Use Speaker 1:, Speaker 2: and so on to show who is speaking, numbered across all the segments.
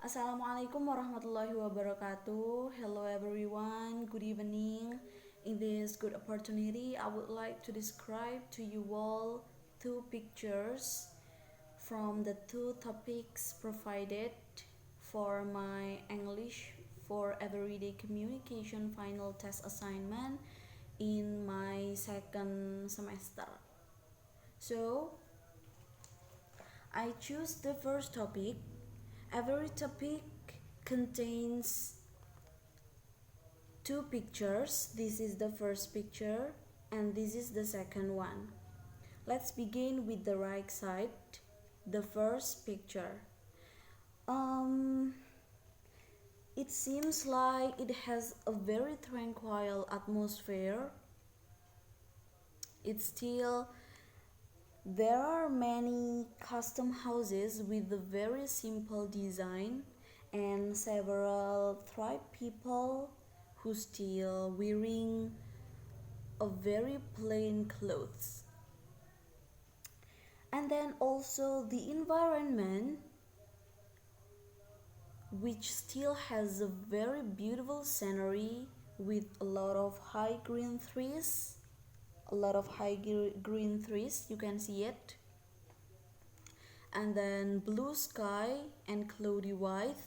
Speaker 1: Assalamualaikum warahmatullahi wabarakatuh. Hello everyone, good evening. In this good opportunity, I would like to describe to you all two pictures from the two topics provided for my English for Everyday Communication final test assignment in my second semester. So, I choose the first topic. Every topic contains two pictures. This is the first picture and this is the second one. Let's begin with the right side, the first picture. It seems like it has a very tranquil atmosphere. It's still there are many custom houses with a very simple design and several tribe people who still wearing a very plain clothes. And then also the environment, which still has a very beautiful scenery with a lot of high green trees, you can see it, and then blue sky and cloudy white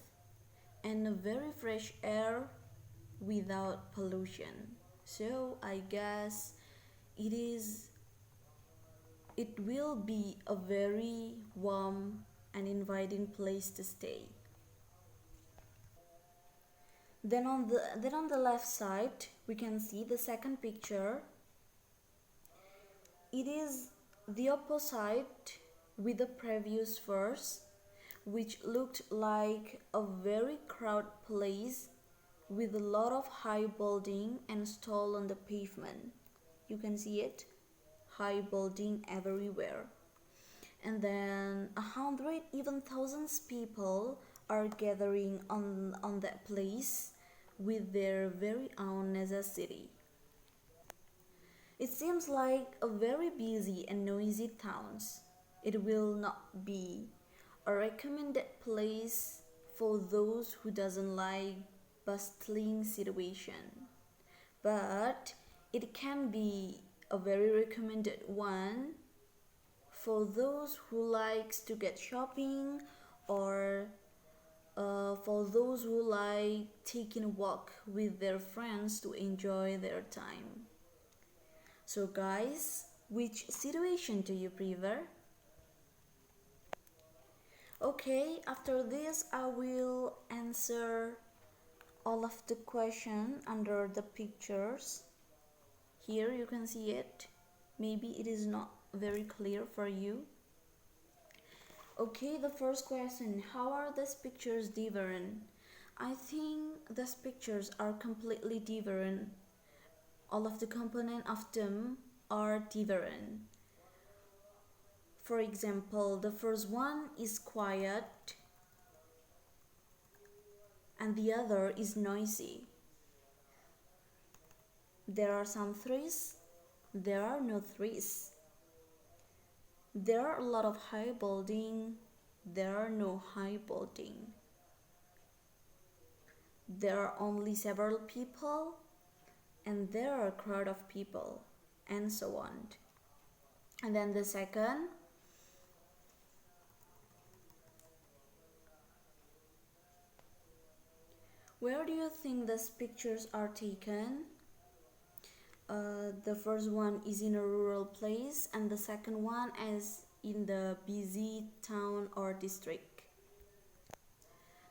Speaker 1: and a very fresh air without pollution. So I guess it will be a very warm and inviting place to stay. Then on the left side we can see the second picture. It is the opposite with the previous verse, which looked like a very crowded place with a lot of high building and stall on the pavement. You can see it, high building everywhere. And then 100, even thousands people are gathering on that place with their very own necessity. It seems like a very busy and noisy town. It will not be a recommended place for those who doesn't like bustling situation. But it can be a very recommended one for those who likes to get shopping or for those who like taking a walk with their friends to enjoy their time. So guys, which situation do you prefer? Okay, after this I will answer all of the question under the pictures. Here you can see it. Maybe it is not very clear for you. Okay, the first question, how are these pictures different? I think these pictures are completely different. All of the components of them are different. For example, the first one is quiet and the other is noisy. There are some trees, there are no trees. There are a lot of high building, there are no high building. There are only several people and there are a crowd of people, and so on. And then the second, where do you think these pictures are taken? The first one is in a rural place and the second one is in the busy town or district.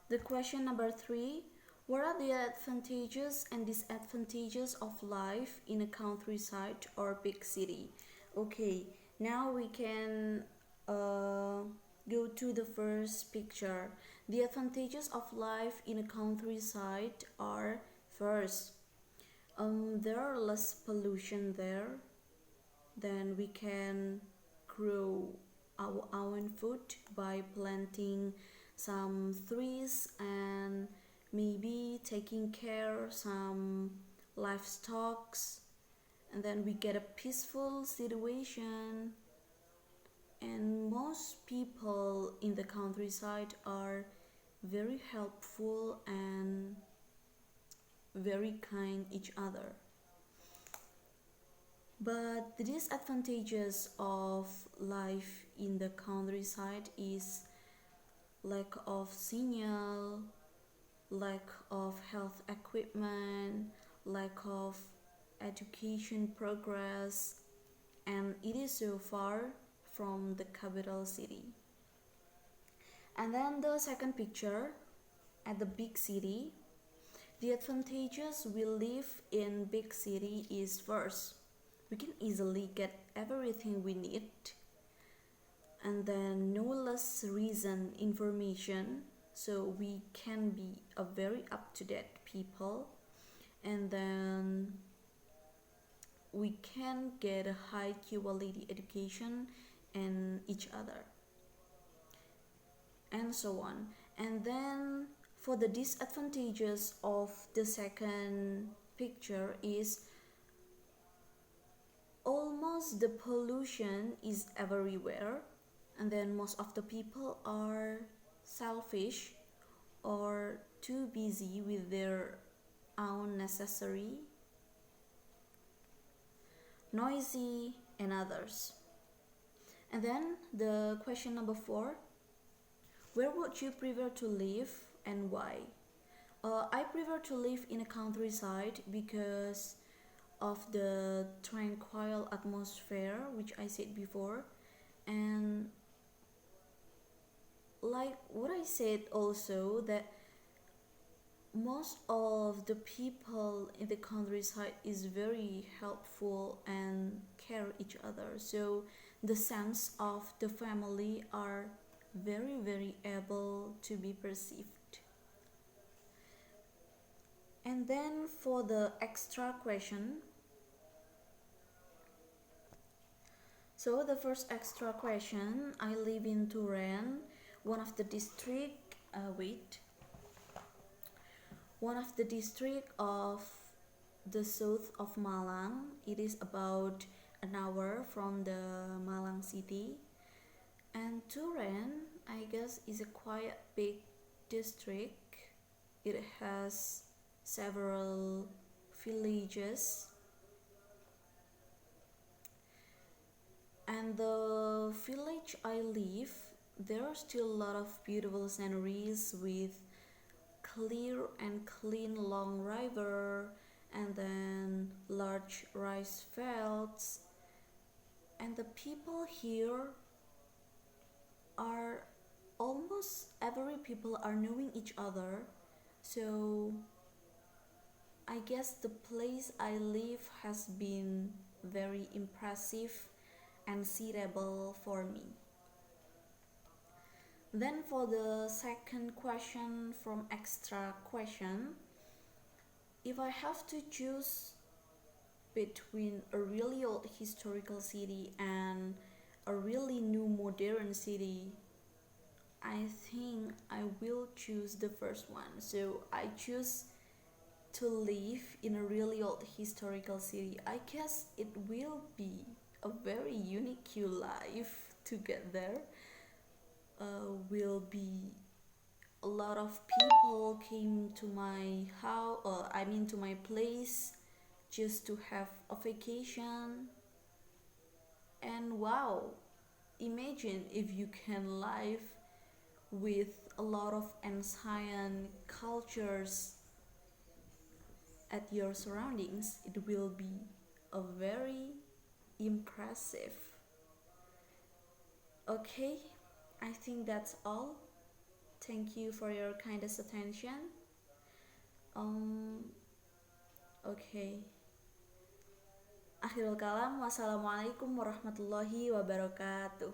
Speaker 1: The question number 3, what are the advantages and disadvantages of life in a countryside or big city? Okay, now we can go to the first picture. The advantages of life in a countryside are, first, there are less pollution there. Then we can grow our own food by planting some trees and maybe taking care some livestock, and then we get a peaceful situation. And most people in the countryside are very helpful and very kind each other. But the disadvantages of life in the countryside is lack of signal, lack of health equipment, lack of education progress, and it is so far from the capital city. And then the second picture, at the big city, the advantages we live in big city is first, we can easily get everything we need, and then no less reason information, so we can be a very up-to-date people, and then we can get a high quality education and each other, and so on. And then for the disadvantages of the second picture is almost the pollution is everywhere, and then most of the people are selfish or too busy with their own necessary, noisy, and others. And then the question number 4, where would you prefer to live and why? I prefer to live in a countryside because of the tranquil atmosphere, which I said before, and like what I said also, that most of the people in the countryside is very helpful and care each other, so the sense of the family are very able to be perceived. And then for the extra question, so the first extra question, I live in Turen, one of the district one of the district of the south of Malang. It is about an hour from the Malang city. And Turen, I guess, is a quite big district. It has several villages, and the village I live, there are still a lot of beautiful sceneries with clear and clean long river, and then large rice fields, and the people here are almost every people are knowing each other, so I guess the place I live has been very impressive and suitable for me. Then for the second question from extra question, if I have to choose between a really old historical city and a really new modern city, I think I will choose the first one. So I choose to live in a really old historical city. I guess it will be a very unique life to get there. Will be a lot of people came to my house, to my place just to have a vacation. And wow, imagine if you can live with a lot of ancient cultures at your surroundings. It will be a very impressive. Okay, I think that's all. Thank you for your kindest attention. Okay. Akhirul kalam, wassalamualaikum warahmatullahi wabarakatuh.